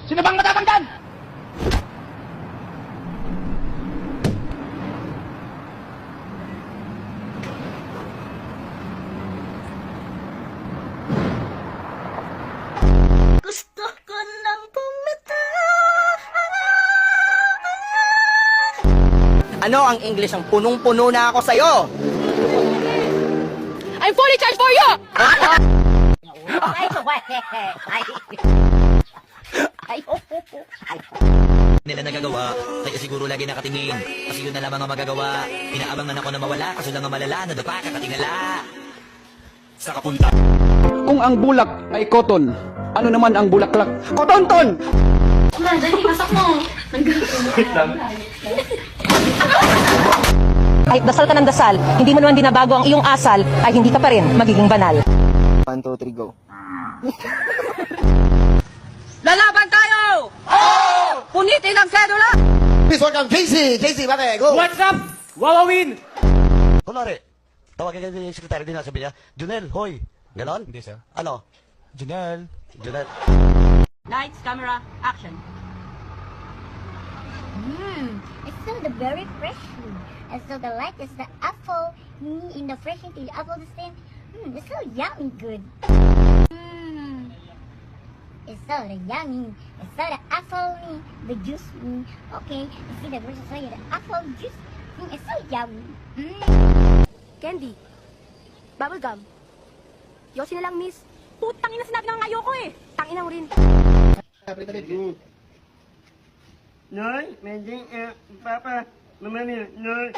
Sino bang matapang dyan? Gusto ko nang pumita. Ano ang English ang punong-puno na ako sa'yo? I'm fully charged for you! Nila nagagawa, kaya siguro lagi nakatingin. Kasi yun na lamang ang magagawa. Inaabangan ako na mawala, kaso lang ang malala, nadapa kakatingala. Sa kapunta. Kung ang bulak ay cotton, ano naman ang bulaklak? Kotonton! Dali, masak mo. Kahit dasal ka ng dasal, hindi mo naman binabago ang iyong asal, ay hindi ka pa rin magiging banal. 1, 2, 3, go. Lalaban tayo! Oo! Punitin ang sedula! Please welcome JC! JC, pare, go! What's up? Wawawin! Kunwari, tawagin ka yung sekretary din na sabi niya, Junel, hoy. Ganon? Hindi, sir. Ano? Junel. Junel. Lights, camera, action. It's so the very fresh. And so the light is the apple. In the fresh into the apple the same. It's so yummy good. It's so the yummy. It's so the apple the juice. Okay, you see the version so the apple juice. It's so yummy. Candy. Bubblegum. Yosi na lang, miss. Putang ina, sinabi ng ayoko eh. Tangina mo rin. Noy, medyo, papa, mama niya, Noy.